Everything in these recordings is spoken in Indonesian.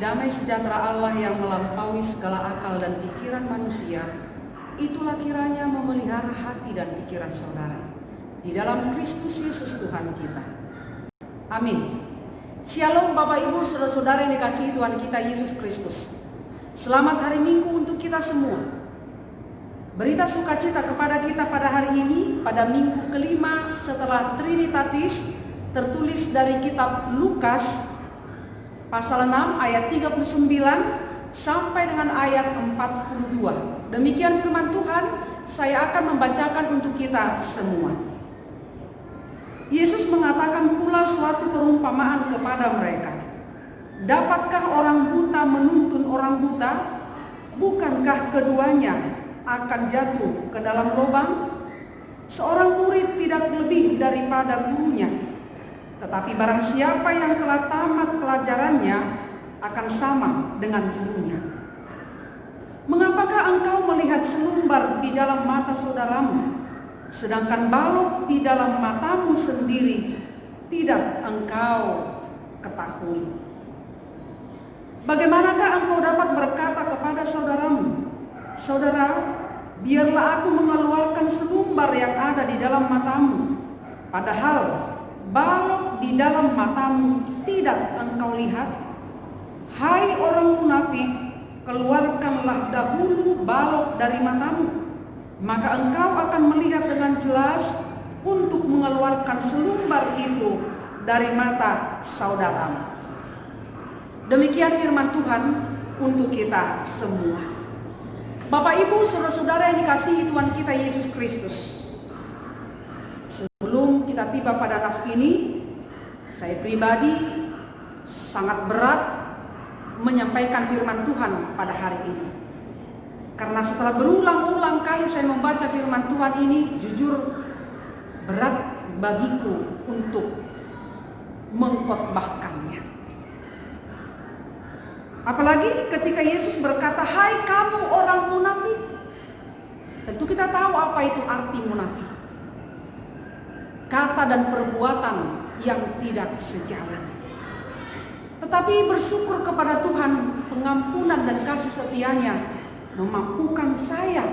Damai sejahtera Allah yang melampaui segala akal dan pikiran manusia, itulah kiranya memelihara hati dan pikiran saudara di dalam Kristus Yesus Tuhan kita. Amin. Shalom Bapak Ibu, saudara-saudara yang dikasihi Tuhan kita Yesus Kristus. Selamat hari Minggu untuk kita semua. Berita sukacita kepada kita pada hari ini, pada minggu kelima setelah Trinitatis, tertulis dari kitab Lukas pasal 6 ayat 39 sampai dengan ayat 42. Demikian firman Tuhan, saya akan membacakan untuk kita semua. Yesus mengatakan pula suatu perumpamaan kepada mereka. Dapatkah orang buta menuntun orang buta? Bukankah keduanya akan jatuh ke dalam lubang? Seorang murid tidak lebih daripada gurunya. Tetapi barang siapa yang telah tamat pelajarannya akan sama dengan gurunya. Mengapakah engkau melihat selumbar di dalam mata saudaramu, sedangkan balok di dalam matamu sendiri tidak engkau ketahui? Bagaimanakah engkau dapat berkata kepada saudaramu, saudara, biarlah aku mengeluarkan selumbar yang ada di dalam matamu, padahal balok di dalam matamu tidak engkau lihat? Hai orang munafik, keluarkanlah dahulu balok dari matamu, maka engkau akan melihat dengan jelas untuk mengeluarkan selumbar itu dari mata saudaramu. Demikian firman Tuhan untuk kita semua. Bapak Ibu, saudara-saudara yang dikasihi Tuhan kita Yesus Kristus. Sebelum kita tiba pada nas ini, saya pribadi sangat berat menyampaikan firman Tuhan pada hari ini. Karena setelah berulang-ulang kali saya membaca firman Tuhan ini, jujur berat bagiku untuk mengkhotbahkannya. Apalagi ketika Yesus berkata, hai kamu orang munafik. Tentu kita tahu apa itu arti munafik. Kata dan perbuatan yang tidak sejalan. Tetapi bersyukur kepada Tuhan, pengampunan dan kasih setia-Nya memampukan saya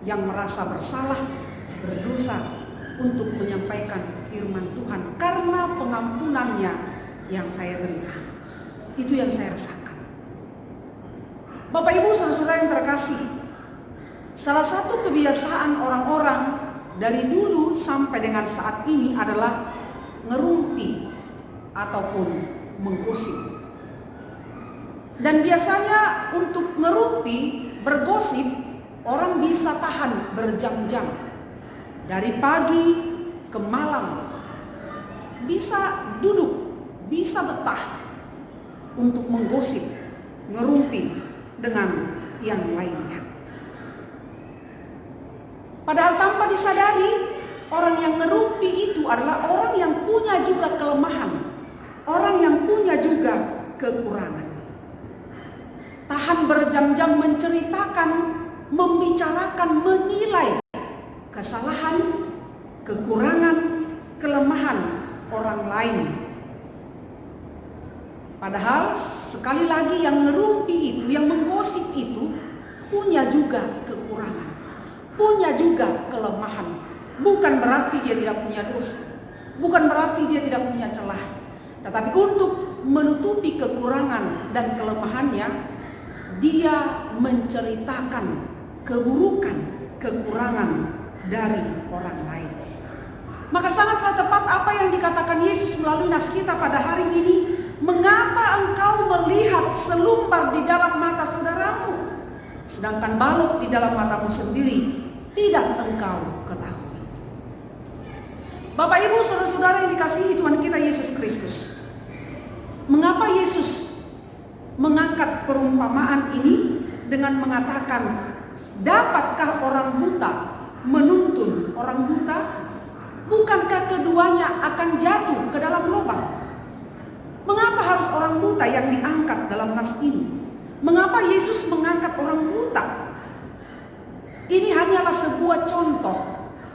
yang merasa bersalah, berdosa untuk menyampaikan firman Tuhan karena pengampunan-Nya yang saya terima. Itu yang saya rasakan. Bapak Ibu saudara-saudara yang terkasih, salah satu kebiasaan orang-orang dari dulu sampai dengan saat ini adalah ngerumpi ataupun menggosip. Dan biasanya untuk ngerumpi, bergosip, orang bisa tahan berjam-jam. Dari pagi ke malam. Bisa duduk, bisa betah untuk menggosip, ngerumpi dengan yang lainnya. Padahal tanpa disadari, orang yang ngerumpi itu adalah orang yang punya juga kelemahan, orang yang punya juga kekurangan. Tahan berjam-jam menceritakan, membicarakan, menilai kesalahan, kekurangan, kelemahan orang lain. Padahal sekali lagi yang ngerumpi itu, yang menggosip itu punya juga kekurangan, punya juga kelemahan. Bukan berarti dia tidak punya dosa, bukan berarti dia tidak punya celah. Tetapi untuk menutupi kekurangan dan kelemahannya, dia menceritakan keburukan, kekurangan dari orang lain. Maka sangatlah tepat apa yang dikatakan Yesus melalui nas kita pada hari ini. Mengapa engkau melihat selumbar di dalam mata saudaramu, sedangkan balok di dalam matamu sendiri tidak engkau ketahui? Bapak Ibu saudara-saudara yang dikasihi Tuhan kita Yesus Kristus, mengapa Yesus mengangkat perumpamaan ini dengan mengatakan, dapatkah orang buta menuntun orang buta? Bukankah keduanya akan jatuh ke dalam lubang? Mengapa harus orang buta yang diangkat dalam nas ini? Mengapa Yesus mengangkat orang buta? Ini hanyalah sebuah contoh.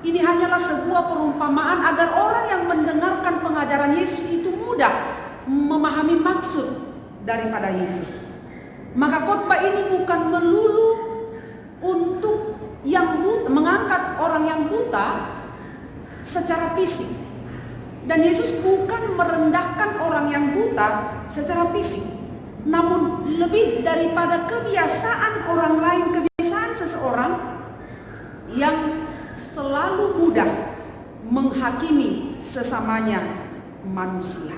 Ini hanyalah sebuah perumpamaan agar orang yang mendengarkan pengajaran Yesus itu mudah memahami maksud daripada Yesus. Maka khotbah ini bukan melulu untuk yang buta, mengangkat orang yang buta secara fisik. Dan Yesus bukan merendahkan orang yang buta secara fisik, namun lebih daripada kebiasaan orang lain, kebiasaan seseorang yang selalu mudah menghakimi sesamanya manusia.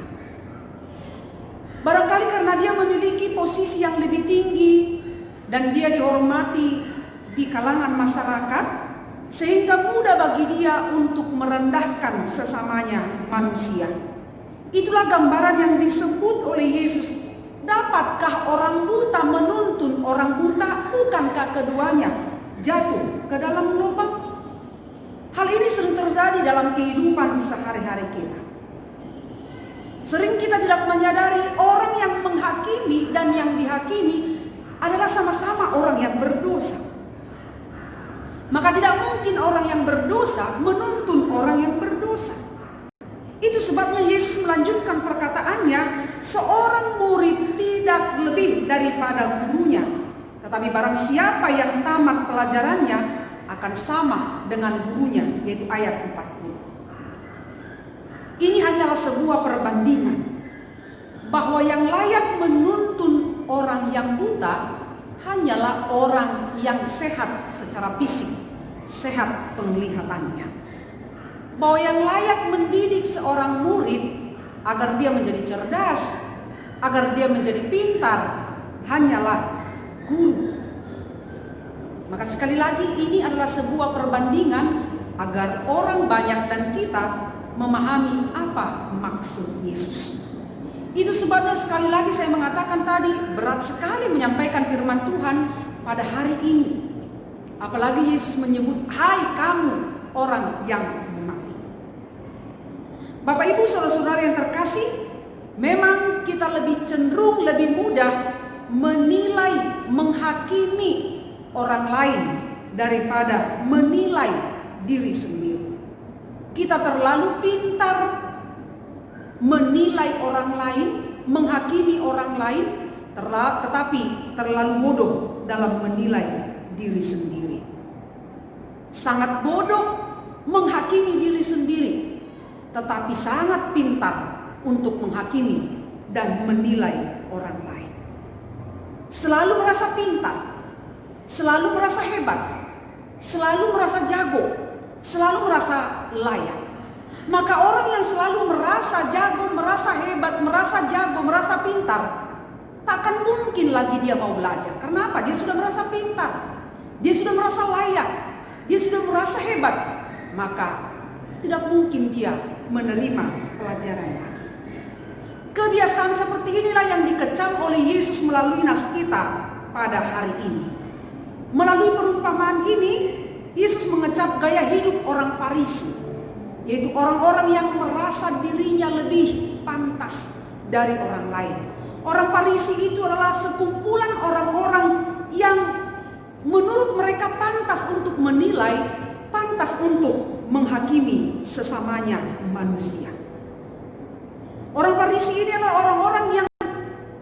Barangkali karena dia memiliki posisi yang lebih tinggi dan dia dihormati di kalangan masyarakat, sehingga mudah bagi dia untuk merendahkan sesamanya manusia. Itulah gambaran yang disebut oleh Yesus. Dapatkah orang buta menuntun orang buta? Bukankah keduanya jatuh ke dalam lubang? Hal ini sering terjadi dalam kehidupan sehari-hari kita. Sering kita tidak menyadari orang yang menghakimi dan yang dihakimi adalah sama-sama orang yang berdosa. Maka tidak mungkin orang yang berdosa menuntun orang yang berdosa. Itu sebabnya Yesus melanjutkan perkataannya, seorang murid tidak lebih daripada gurunya. Tetapi barang siapa yang tamat pelajarannya akan sama dengan gurunya, yaitu ayat 40. Ini hanyalah sebuah perbandingan bahwa yang layak menuntun orang yang buta hanyalah orang yang sehat secara fisik, sehat penglihatannya. Bahwa yang layak mendidik seorang murid agar dia menjadi cerdas, agar dia menjadi pintar, hanyalah guru. Maka sekali lagi ini adalah sebuah perbandingan agar orang banyak dan kita memahami apa maksud Yesus. Itu sebabnya sekali lagi saya mengatakan tadi, berat sekali menyampaikan firman Tuhan pada hari ini. Apalagi Yesus menyebut, hai kamu orang yang munafik. Bapak Ibu saudara-saudara yang terkasih, memang kita lebih cenderung, lebih mudah menilai, menghakimi orang lain daripada menilai diri sendiri. Kita terlalu pintar menilai orang lain, menghakimi orang lain, tetapi terlalu bodoh dalam menilai diri sendiri. Sangat bodoh menghakimi diri sendiri, tetapi sangat pintar untuk menghakimi dan menilai orang lain. Selalu merasa pintar, selalu merasa hebat, selalu merasa jago, selalu merasa layak. Maka orang yang selalu merasa jago, merasa hebat, merasa jago, merasa pintar, takkan mungkin lagi dia mau belajar. Karena apa? Dia sudah merasa pintar, dia sudah merasa layak, dia sudah merasa hebat. Maka tidak mungkin dia menerima pelajaran lagi. Kebiasaan seperti inilah yang dikecam oleh Yesus melalui nas kita pada hari ini. Melalui perumpamaan ini, Yesus mengecap gaya hidup orang Farisi, yaitu orang-orang yang merasa dirinya lebih pantas dari orang lain. Orang Farisi itu adalah sekumpulan orang-orang yang menurut mereka pantas untuk menilai, pantas untuk menghakimi sesamanya manusia. Orang Farisi ini adalah orang-orang yang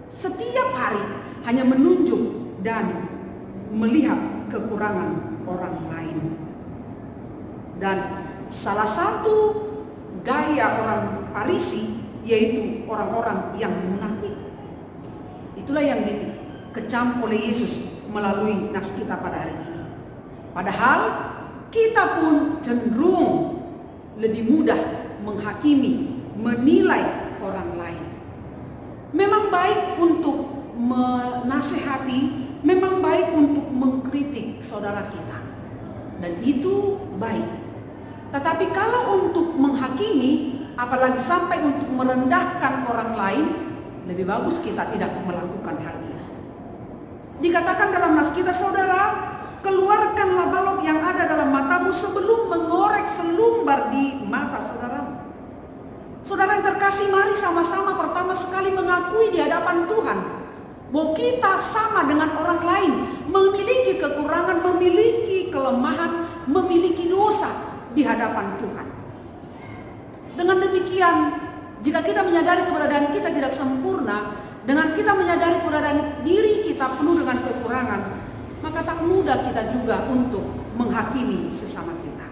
setiap hari hanya menunjuk dan melihat kekurangan orang lain. Dan salah satu gaya orang Farisi yaitu orang-orang yang munafik. Itulah yang dikecam oleh Yesus melalui nas kita pada hari ini. Padahal kita pun cenderung lebih mudah menghakimi, menilai orang lain. Memang baik untuk menasehati, memang baik untuk mengkritik saudara kita, dan itu baik. Tetapi kalau untuk menghakimi, apalagi sampai untuk merendahkan orang lain, lebih bagus kita tidak melakukan hal ini. Dikatakan dalam nas kita, saudara, keluarkanlah balok yang ada dalam matamu sebelum mengorek selumbar di mata saudaramu. Saudara yang terkasih, mari sama-sama pertama sekali mengakui di hadapan Tuhan bahwa kita sama dengan orang lain, memiliki kekurangan, memiliki kelemahan, memiliki dosa di hadapan Tuhan. Dengan demikian, jika kita menyadari keberadaan kita tidak sempurna, dengan kita menyadari keberadaan diri kita penuh dengan kekurangan, maka tak mudah kita juga untuk menghakimi sesama kita.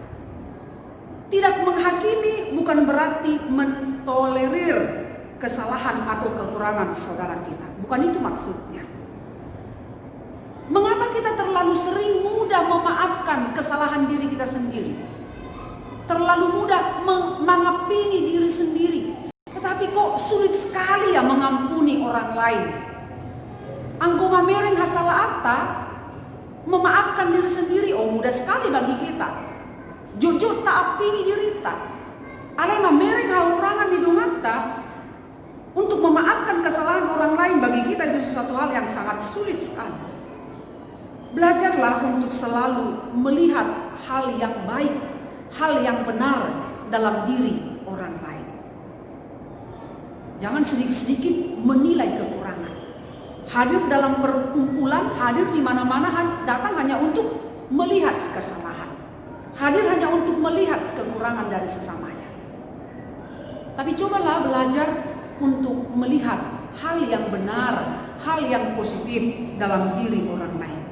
Tidak menghakimi bukan berarti mentolerir kesalahan atau kekurangan saudara kita. Bukan itu maksudnya. Mengapa kita terlalu sering mudah memaafkan kesalahan diri kita sendiri? Terlalu mudah mengampuni diri sendiri. Tetapi kok sulit sekali ya mengampuni orang lain. Anggoma mereng hasala atta, memaafkan diri sendiri, oh mudah sekali bagi kita. Jojo tak apini dirita. Alema mereng haurangan di dongata, untuk memaafkan kesalahan orang lain bagi kita itu sesuatu hal yang sangat sulit sekali. Belajarlah untuk selalu melihat hal yang baik, hal yang benar dalam diri orang lain. Jangan sedikit-sedikit menilai kekurangan. Hadir dalam perkumpulan, hadir di mana-mana, datang hanya untuk melihat kesalahan. Hadir hanya untuk melihat kekurangan dari sesamanya. Tapi cobalah belajar untuk melihat hal yang benar, hal yang positif dalam diri orang lain.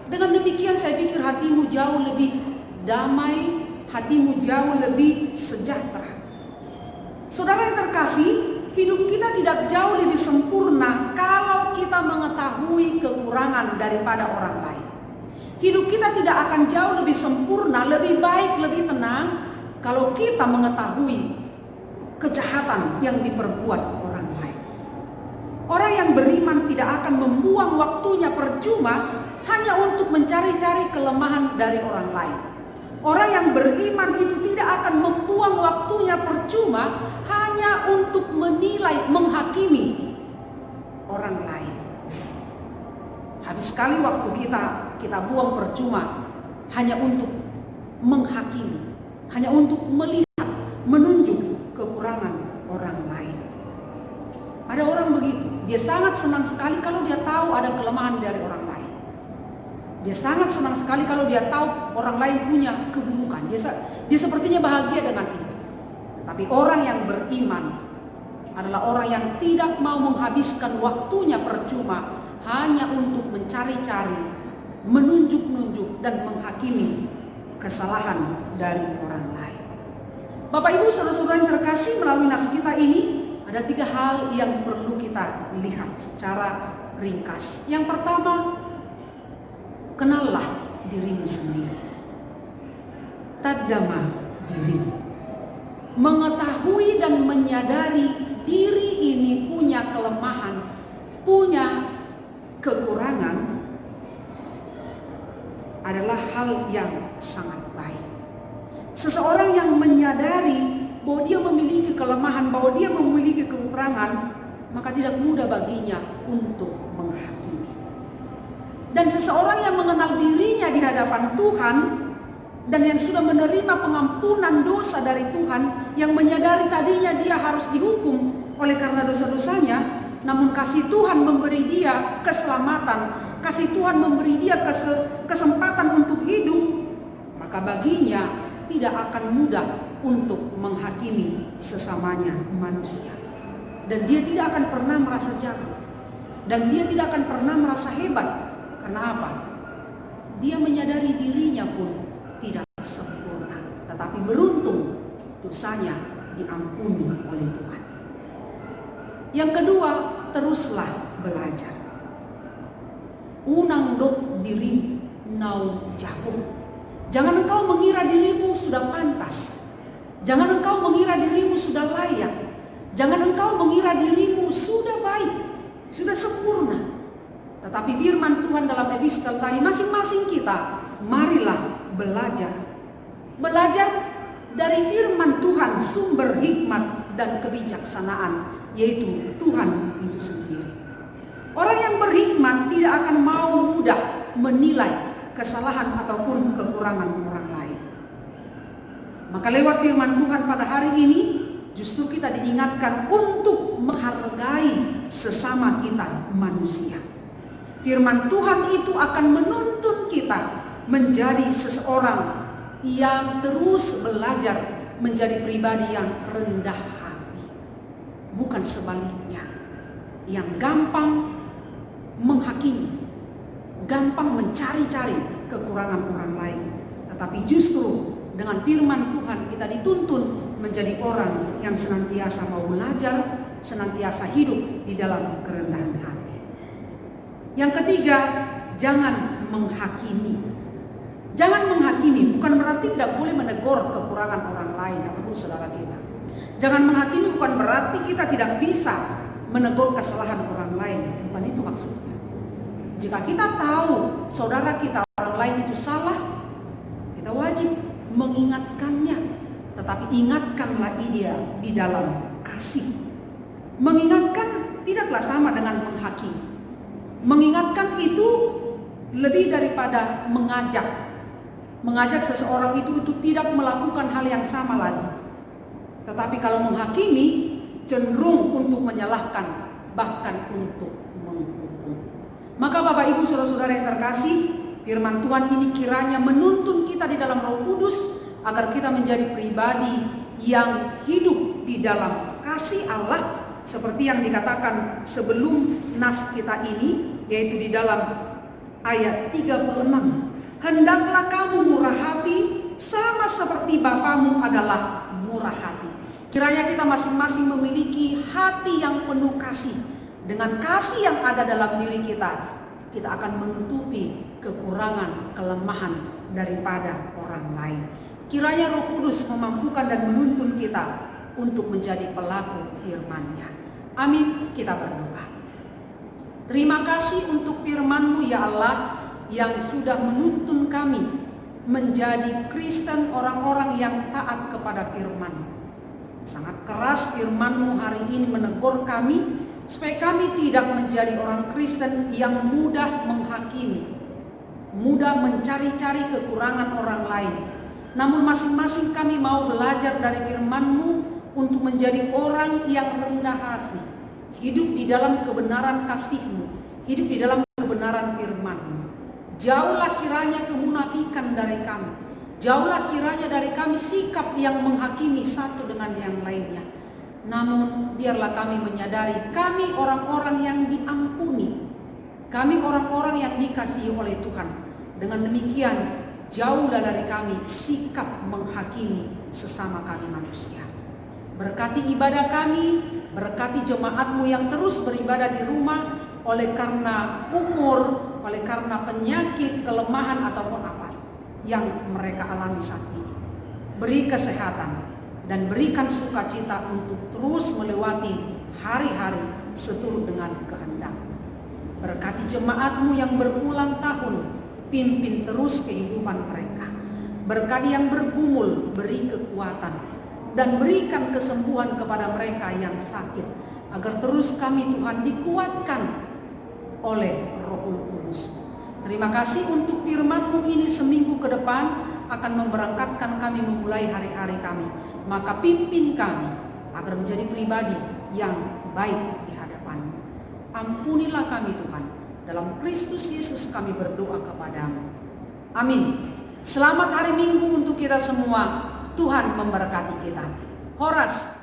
Dengan demikian saya pikir hatimu jauh lebih damai, hatimu jauh lebih sejahtera. Saudara yang terkasih, hidup kita tidak jauh lebih sempurna kalau kita mengetahui kekurangan daripada orang lain. Hidup kita tidak akan jauh lebih sempurna, lebih baik, lebih tenang kalau kita mengetahui kejahatan yang diperbuat orang lain. Orang yang beriman tidak akan membuang waktunya percuma hanya untuk mencari-cari kelemahan dari orang lain. Orang yang beriman itu tidak akan membuang waktunya percuma hanya untuk menilai, menghakimi orang lain. Habis sekali waktu kita buang percuma hanya untuk menghakimi, hanya untuk melihat, menunjuk kekurangan orang lain. Ada orang begitu, dia sangat senang sekali kalau dia tahu ada kelemahan dari orang lain. Dia sangat senang sekali kalau dia tahu orang lain punya keburukan. Dia sepertinya bahagia dengan itu. Tetapi orang yang beriman adalah orang yang tidak mau menghabiskan waktunya percuma hanya untuk mencari-cari, menunjuk-nunjuk dan menghakimi kesalahan dari orang lain. Bapak Ibu saudara-saudara yang terkasih, melalui nas kita ini ada 3 hal yang perlu kita lihat secara ringkas. Yang pertama, kenallah dirimu sendiri. Tadama dirimu. Mengetahui dan menyadari diri ini punya kelemahan, punya kekurangan adalah hal yang sangat baik. Seseorang yang menyadari bahwa dia memiliki kelemahan, bahwa dia memiliki kekurangan, maka tidak mudah baginya untuk menghakimi. Dan seseorang yang mengenal dirinya di hadapan Tuhan dan yang sudah menerima pengampunan dosa dari Tuhan, yang menyadari tadinya dia harus dihukum oleh karena dosa-dosanya, namun kasih Tuhan memberi dia keselamatan, kasih Tuhan memberi dia kesempatan untuk hidup, maka baginya tidak akan mudah untuk menghakimi sesamanya manusia. Dan dia tidak akan pernah merasa jago. Dan dia tidak akan pernah merasa hebat. Karena apa? Dia menyadari dirinya pun tidak sempurna. Tetapi beruntung dosanya diampuni oleh Tuhan. Yang kedua, teruslah belajar. Unang dok dirimu nau jago. Jangan engkau mengira dirimu sudah pantas. Jangan engkau mengira dirimu sudah layak. Jangan engkau mengira dirimu sudah baik, sudah sempurna. Tetapi firman Tuhan dalam epistel tadi, masing-masing kita marilah belajar. Belajar dari firman Tuhan, sumber hikmat dan kebijaksanaan, yaitu Tuhan itu sendiri. Orang yang berhikmat tidak akan mau mudah menilai kesalahan ataupun kekurangan orang lain. Maka lewat firman Tuhan pada hari ini, justru kita diingatkan untuk menghargai sesama kita manusia. Firman Tuhan itu akan menuntun kita menjadi seseorang yang terus belajar menjadi pribadi yang rendah hati. Bukan sebaliknya. yang gampang menghakimi, gampang mencari-cari kekurangan orang lain. Tetapi justru dengan firman Tuhan kita dituntun menjadi orang yang senantiasa mau belajar, senantiasa hidup di dalam kerendahan hati. Yang ketiga, jangan menghakimi. Jangan menghakimi bukan berarti tidak boleh menegur kekurangan orang lain ataupun saudara kita. Jangan menghakimi bukan berarti kita tidak bisa menegur kesalahan orang lain. Bukan itu maksudnya. Jika kita tahu saudara kita orang lain itu salah, kita wajib mengingatkannya. Tetapi ingatkanlah dia di dalam kasih. Mengingatkan tidaklah sama dengan menghakimi. Mengingatkan itu lebih daripada mengajak. Mengajak seseorang itu untuk tidak melakukan hal yang sama lagi. Tetapi kalau menghakimi cenderung untuk menyalahkan, bahkan untuk menghukum. Maka Bapak Ibu saudara-saudara yang terkasih, firman Tuhan ini kiranya menuntun kita di dalam Roh Kudus agar kita menjadi pribadi yang hidup di dalam kasih Allah seperti yang dikatakan sebelum nas kita ini, yaitu di dalam ayat 36. Hendaklah kamu murah hati sama seperti Bapamu adalah murah hati. Kiranya kita masing-masing memiliki hati yang penuh kasih. Dengan kasih yang ada dalam diri kita, kita akan menutupi kekurangan, kelemahan daripada orang lain. Kiranya Roh Kudus memampukan dan menuntun kita untuk menjadi pelaku firman-Nya. Amin, kita berdoa. Terima kasih untuk firman-Mu ya Allah, yang sudah menuntun kami menjadi Kristen, orang-orang yang taat kepada firman. Sangat keras firman-Mu hari ini menegur kami supaya kami tidak menjadi orang Kristen yang mudah menghakimi, mudah mencari-cari kekurangan orang lain. Namun masing-masing kami mau belajar dari firman-Mu untuk menjadi orang yang rendah hati, hidup di dalam kebenaran kasih-Mu, hidup di dalam kebenaran firman-Mu. Jauhlah kiranya kemunafikan dari kami. Jauhlah kiranya dari kami sikap yang menghakimi satu dengan yang lainnya. Namun biarlah kami menyadari kami orang-orang yang diampuni. Kami orang-orang yang dikasihi oleh Tuhan. Dengan demikian jauhlah dari kami sikap menghakimi sesama kami manusia. Berkati ibadah kami, berkati jemaat-Mu yang terus beribadah di rumah oleh karena umur, oleh karena penyakit, kelemahan ataupun apa yang mereka alami saat ini. Beri kesehatan dan berikan sukacita untuk terus melewati hari-hari seturut dengan kehendak. Berkati jemaat-Mu yang berulang tahun, pimpin terus kehidupan mereka. Berkati yang bergumul, beri kekuatan dan berikan kesembuhan kepada mereka yang sakit, agar terus kami Tuhan dikuatkan oleh Roh Kudus. Terima kasih untuk firman-Mu ini seminggu ke depan akan memberangkatkan kami memulai hari-hari kami. Maka pimpin kami agar menjadi pribadi yang baik di hadapan-Mu. Ampunilah kami Tuhan. Dalam Kristus Yesus kami berdoa kepadamu. Amin. Selamat hari Minggu untuk kita semua. Tuhan memberkati kita. Horas.